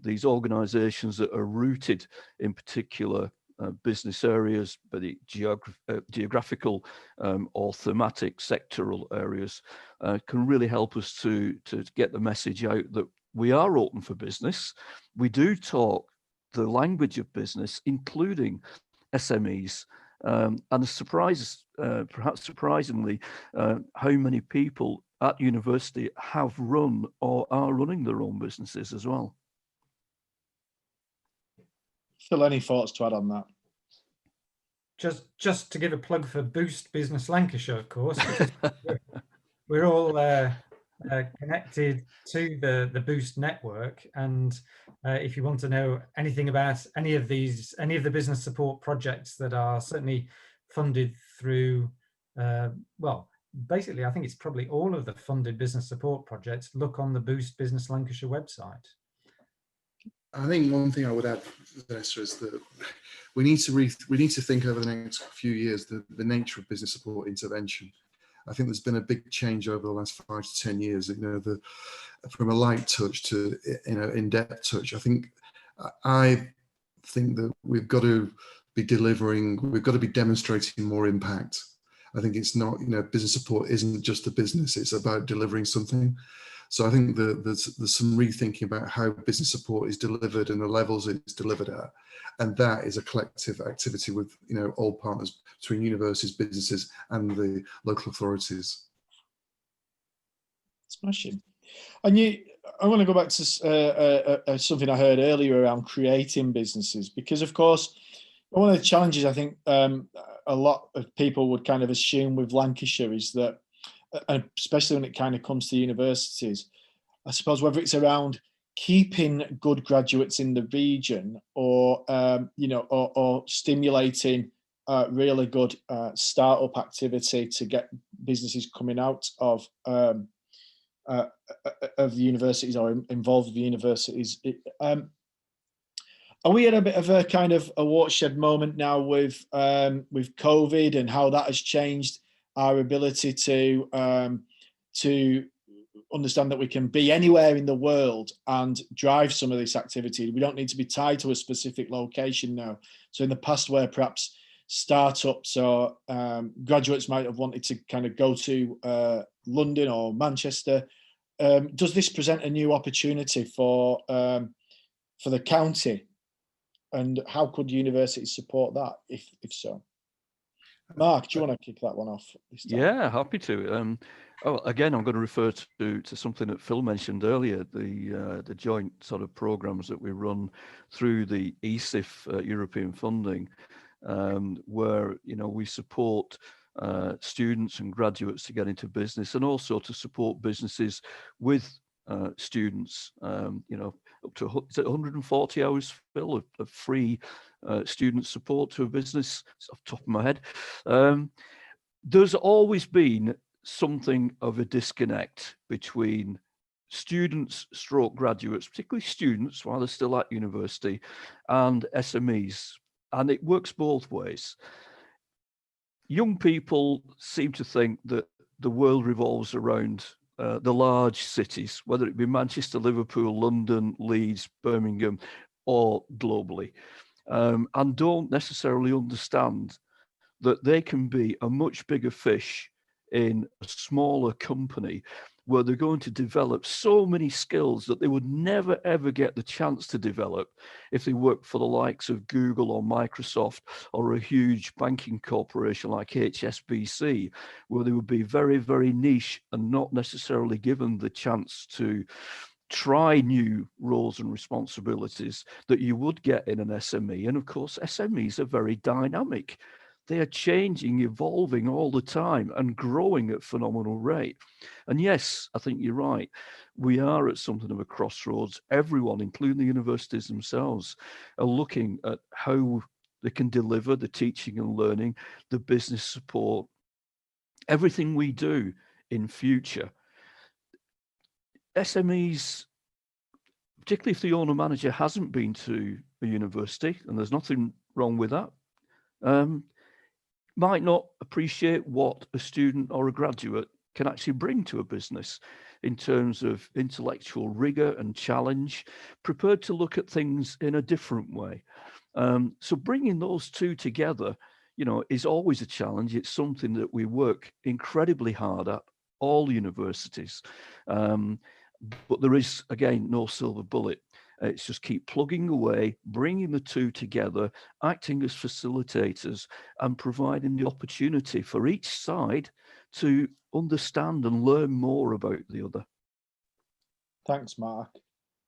these organisations that are rooted in particular business areas, but the geographical or thematic sectoral areas, can really help us to get the message out that we are open for business. We do talk the language of business, including SMEs. And a surprise, perhaps surprisingly, how many people at university have run or are running their own businesses as well. Phil, any thoughts to add on that? Just to give a plug for Boost Business Lancashire, of course. We're all connected to the Boost network, and if you want to know anything about any of the business support projects that are certainly funded through, well, basically, I think it's probably all of the funded business support projects, look on the Boost Business Lancashire website. I think one thing I would add, Vanessa, is that we need to think over the next few years the nature of business support intervention. I think there's been a big change over the last 5 to 10 years. From a light touch to in-depth touch. I think that we've got to be demonstrating more impact. I think it's not, business support isn't just a business; it's about delivering something. So I think there's some rethinking about how business support is delivered and the levels it's delivered at, and that is a collective activity with all partners between universities, businesses, and the local authorities. Smashing. And I want to go back to something I heard earlier around creating businesses, because of course one of the challenges I think a lot of people would kind of assume with Lancashire is that, and especially when it kind of comes to universities, I suppose whether it's around keeping good graduates in the region or or stimulating really good startup activity to get businesses coming out of the universities or involved with the universities. Are we at a bit of a kind of a watershed moment now with COVID and how that has changed our ability to understand that we can be anywhere in the world and drive some of this activity? We don't need to be tied to a specific location now. So in the past, where perhaps startups or graduates might have wanted to kind of go to London or Manchester, does this present a new opportunity for the county? And how could universities support that, if so? Mark, do you want to kick that one off this time? Yeah, happy to. Again, I'm going to refer to something that Phil mentioned earlier, the joint sort of programs that we run through the ESIF European funding, where we support students and graduates to get into business, and also to support businesses with students, up to 140 hours, Phil, of free student support to a business, off the top of my head. There's always been something of a disconnect between students stroke graduates, particularly students while they're still at university, and SMEs, and it works both ways. Young people seem to think that the world revolves around the large cities, whether it be Manchester, Liverpool, London, Leeds, Birmingham, or globally, and don't necessarily understand that they can be a much bigger fish in a smaller company, where they're going to develop so many skills that they would never, ever get the chance to develop if they work for the likes of Google or Microsoft or a huge banking corporation like HSBC, where they would be very, very niche and not necessarily given the chance to try new roles and responsibilities that you would get in an SME. And of course, SMEs are very dynamic. They are changing, evolving all the time and growing at phenomenal rate. And yes, I think you're right. We are at something of a crossroads. Everyone, including the universities themselves, are looking at how they can deliver the teaching and learning, the business support, everything we do in future. SMEs, particularly if the owner manager hasn't been to a university, and there's nothing wrong with that, might not appreciate what a student or a graduate can actually bring to a business in terms of intellectual rigor and challenge, prepared to look at things in a different way. So bringing those two together, is always a challenge. It's something that we work incredibly hard at, all universities. But there is, again, no silver bullet. It's just keep plugging away, bringing the two together, acting as facilitators, and providing the opportunity for each side to understand and learn more about the other. Thanks, Mark.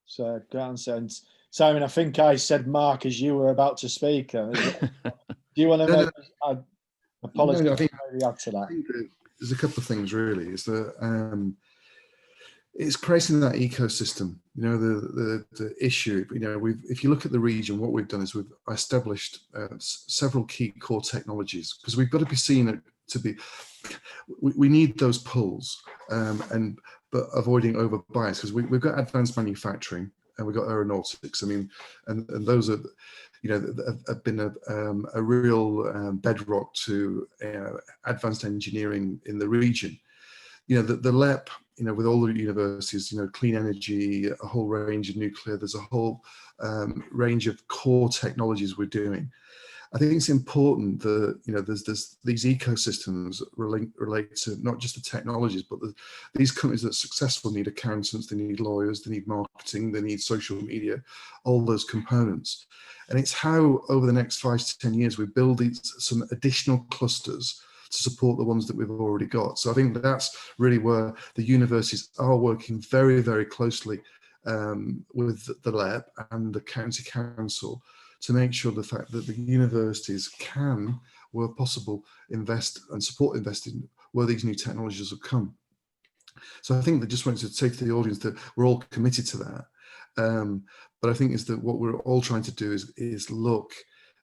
So, grand sense. Simon, I think I said Mark as you were about to speak. Do you want to make apologies? No, I think maybe add to that? I think there's a couple of things really. Is that it's creating that ecosystem. The issue. If you look at the region, what we've done is we've established several key core technologies, because we've got to be seen to be. We need those pulls, but avoiding over bias, because we've got advanced manufacturing and we've got aeronautics. And those are, have been a real bedrock to advanced engineering in the region. The LEP, with all the universities, clean energy, a whole range of nuclear, there's a whole range of core technologies we're doing. I think it's important that, there's these ecosystems relate to not just the technologies, but these companies that are successful need accountants, they need lawyers, they need marketing, they need social media, all those components. And it's how over the next 5 to 10 years, we build some additional clusters to support the ones that we've already got. So I think that's really where the universities are working very, very closely with the LEP and the county council to make sure the fact that the universities can, where possible, invest and support investing where these new technologies have come. So I think they just wanted to say to the audience that we're all committed to that. But I think is that what we're all trying to do is look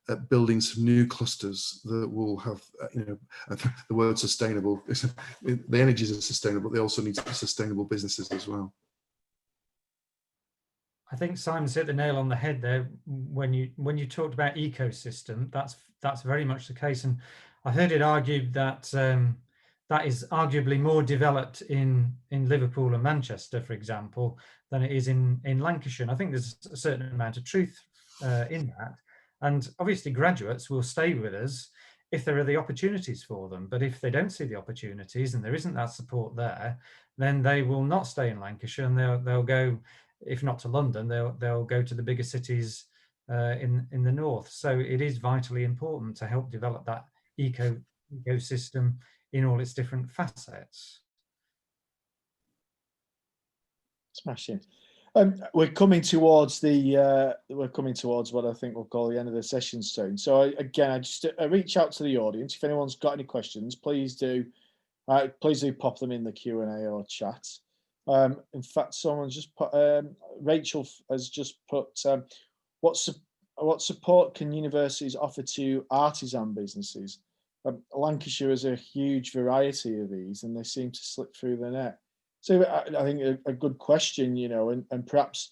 at building some new clusters that will have, the word sustainable. The energies are sustainable, but they also need to be sustainable businesses as well. I think Simon's hit the nail on the head there when you talked about ecosystem. That's very much the case, and I heard it argued that that is arguably more developed in Liverpool and Manchester, for example, than it is in Lancashire. And I think there's a certain amount of truth in that. And obviously, graduates will stay with us if there are the opportunities for them. But if they don't see the opportunities and there isn't that support there, then they will not stay in Lancashire, and they'll go, if not to London, they'll go to the bigger cities in the north. So it is vitally important to help develop that ecosystem in all its different facets. Smashing. We're coming towards what I think we'll call the end of the session soon. So again, I reach out to the audience. If anyone's got any questions, please do pop them in the Q&A or chat. In fact, someone's just put, Rachel has just put, what support can universities offer to artisan businesses? Lancashire has a huge variety of these, and they seem to slip through the net. So I think a good question, and perhaps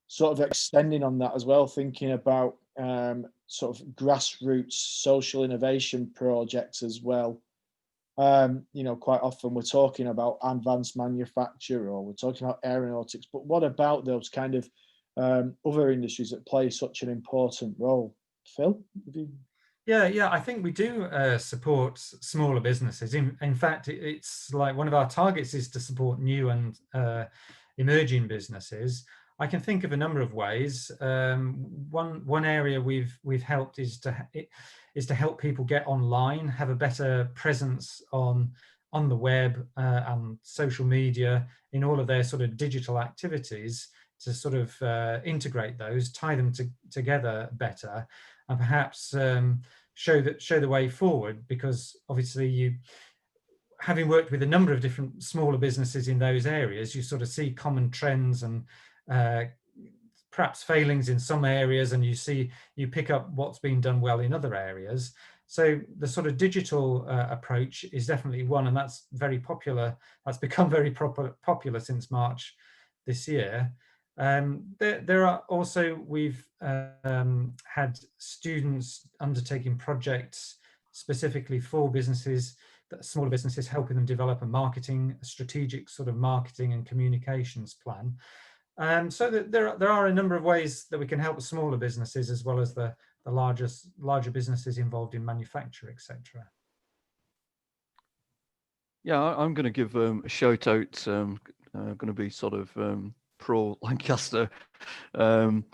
sort of extending on that as well, thinking about sort of grassroots social innovation projects as well. Quite often we're talking about advanced manufacture, or we're talking about aeronautics, but what about those kind of other industries that play such an important role? Phil? Yeah, I think we do support smaller businesses. In fact, it's like one of our targets is to support new and emerging businesses. I can think of a number of ways. One area we've helped is to help people get online, have a better presence on on the web and social media, in all of their sort of digital activities, to sort of integrate those, tie them together better, and perhaps show the way forward. Because obviously, having worked with a number of different smaller businesses in those areas, you sort of see common trends and perhaps failings in some areas, and you pick up what's been done well in other areas. So the sort of digital approach is definitely one, and that's very popular. That's become very popular since March this year. There are also, we've had students undertaking projects specifically for businesses, smaller businesses, helping them develop a strategic sort of marketing and communications plan. So that there are a number of ways that we can help smaller businesses, as well as the larger businesses involved in manufacture, etc. Yeah, I'm going to give a shout out. I'm going to be sort of pro Lancaster. An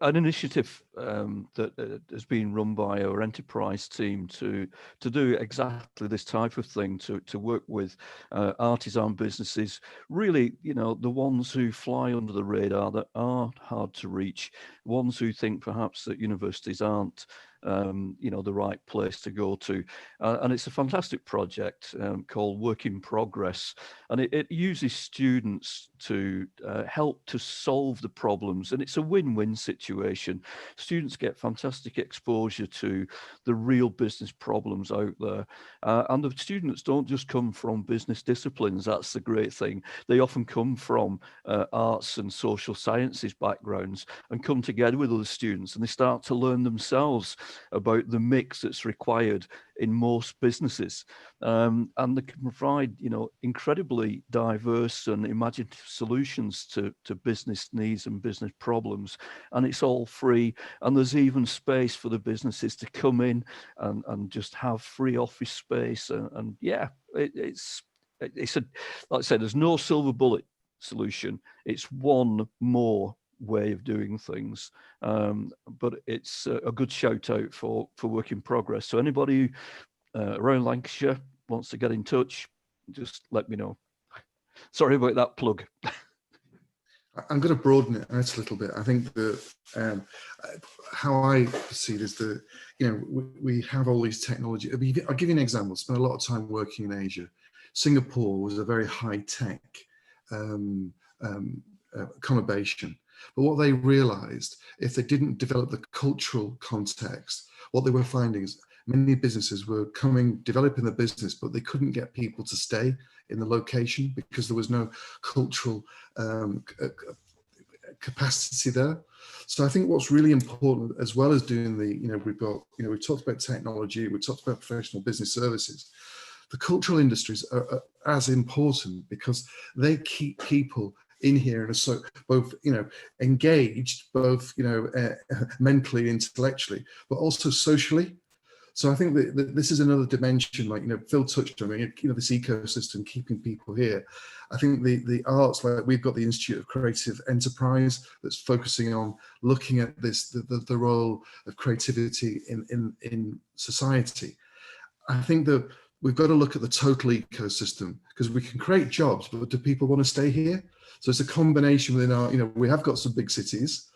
initiative that has been run by our enterprise team to do exactly this type of thing, to work with artisan businesses, really, the ones who fly under the radar, that are hard to reach, ones who think perhaps that universities aren't the right place to go to. And it's a fantastic project called Work in Progress. And it uses students to help to solve the problems. And it's a win-win situation. Students get fantastic exposure to the real business problems out there. And the students don't just come from business disciplines. That's the great thing. They often come from arts and social sciences backgrounds, and come together with other students, and they start to learn themselves about the mix that's required in most businesses, and they can provide incredibly diverse and imaginative solutions to business needs and business problems. And it's all free, and there's even space for the businesses to come in and just have free office space. And yeah, it's a, like I said, there's no silver bullet solution. It's one more way of doing things, but it's a good shout out for Work in Progress. So anybody around Lancashire wants to get in touch, just let me know. Sorry about that plug. I'm going to broaden it out a little bit. I think that how I see it is that we have all these technology. I'll give you an example. I spent a lot of time working in Asia. Singapore was a very high tech conurbation. But what they realized, if they didn't develop the cultural context, what they were finding is many businesses were developing the business, but they couldn't get people to stay in the location because there was no cultural capacity there. So I think what's really important, as well as doing we've talked about technology, we've talked about professional business services. The cultural industries are as important, because they keep people in here and are so both engaged, both mentally, intellectually, but also socially. So I think that this is another dimension, like Phil touched on, this ecosystem keeping people here. I think the arts, like we've got the Institute of Creative Enterprise that's focusing on looking at this, the role of creativity in society. I think that we've got to look at the total ecosystem, because we can create jobs, but do people want to stay here? So it's a combination within our, we have got some big cities.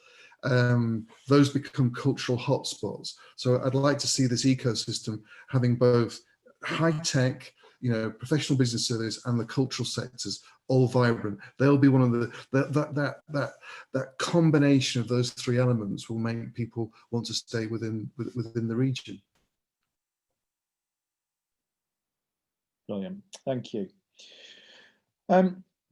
Those become cultural hotspots. So I'd like to see this ecosystem having both high tech, professional business service, and the cultural sectors all vibrant. They'll be one of that combination of those three elements will make people want to stay within the region. Brilliant, thank you.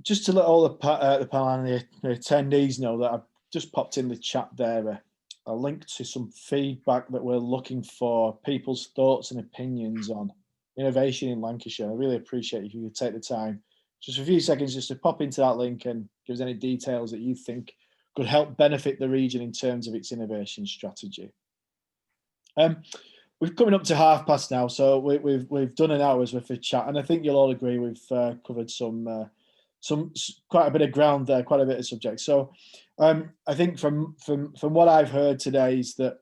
Just to let all the panel and the attendees know that I've just popped in the chat there a link to some feedback that we're looking for, people's thoughts and opinions on innovation in Lancashire. I really appreciate if you could take the time, just a few seconds, just to pop into that link and give us any details that you think could help benefit the region in terms of its innovation strategy. We're coming up to 1:30 now, so we've done an hour's worth of chat, and I think you'll all agree we've covered quite a bit of ground there, quite a bit of subject. So I think from what I've heard today is that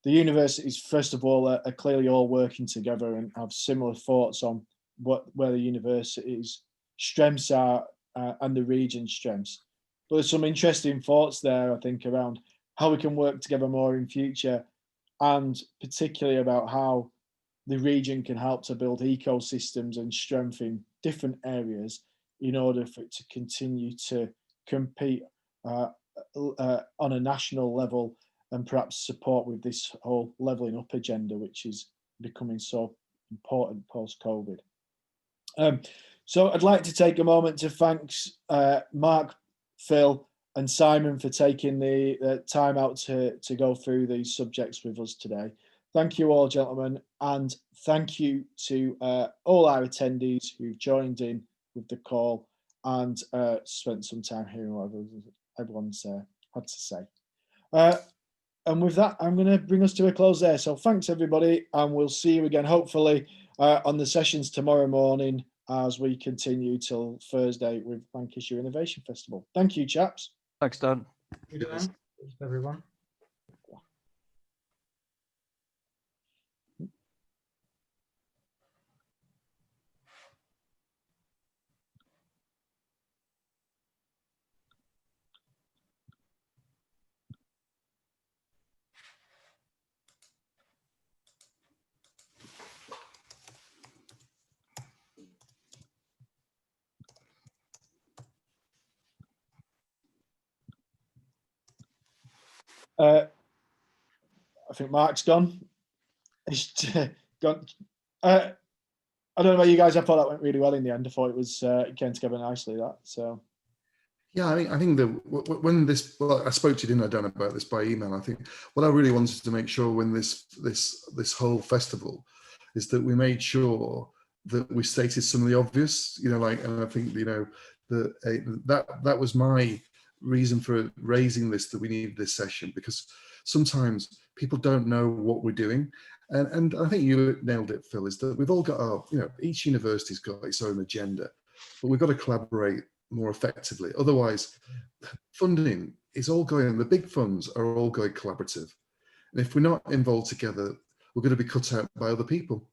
the universities, first of all, are clearly all working together and have similar thoughts on where the university's strengths are and the region's strengths. But there's some interesting thoughts there, I think, around how we can work together more in future, and particularly about how the region can help to build ecosystems and strengthen different areas in order for it to continue to compete on a national level, and perhaps support with this whole levelling up agenda, which is becoming so important post-COVID. So I'd like to take a moment to thank Mark, Phil and Simon for taking the time out to go through these subjects with us today. Thank you all, gentlemen, and thank you to all our attendees who've joined in with the call and spent some time hearing what everyone's had to say. And with that, I'm going to bring us to a close there. So thanks, everybody, and we'll see you again, hopefully, on the sessions tomorrow morning as we continue till Thursday with Lancashire Innovation Festival. Thank you, chaps. Thanks, Dan. Thanks, everyone. I think Mark's gone. He's gone. I don't know about you guys. I thought that went really well in the end. I thought it came together nicely. That so. Yeah, I think that when this, well, I spoke to you, didn't I, Dan, about this by email. I think what I really wanted to make sure when this whole festival is that we made sure that we stated some of the obvious, and I think, that was my reason for raising this, that we needed this session, because sometimes people don't know what we're doing. And I think you nailed it, Phil, is that we've all got our, each university's got its own agenda, but we've got to collaborate more effectively. Otherwise, funding is all going, the big funds are all going collaborative. And if we're not involved together, we're going to be cut out by other people.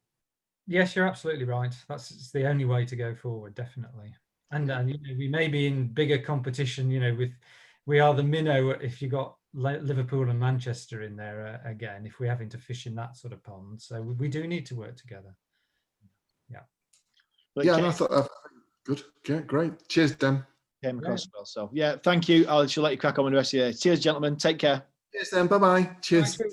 Yes, you're absolutely right. That's the only way to go forward, definitely. And we may be in bigger competition, we are the minnow if you got Liverpool and Manchester in there again, if we're having to fish in that sort of pond. So we do need to work together. Yeah. Yeah, and I thought, good. Yeah, great. Cheers, Dan. Came across well. So yeah, thank you. I'll let you crack on with the rest of your day. Cheers, gentlemen. Take care. Cheers, Dan. Bye-bye. Cheers. Bye.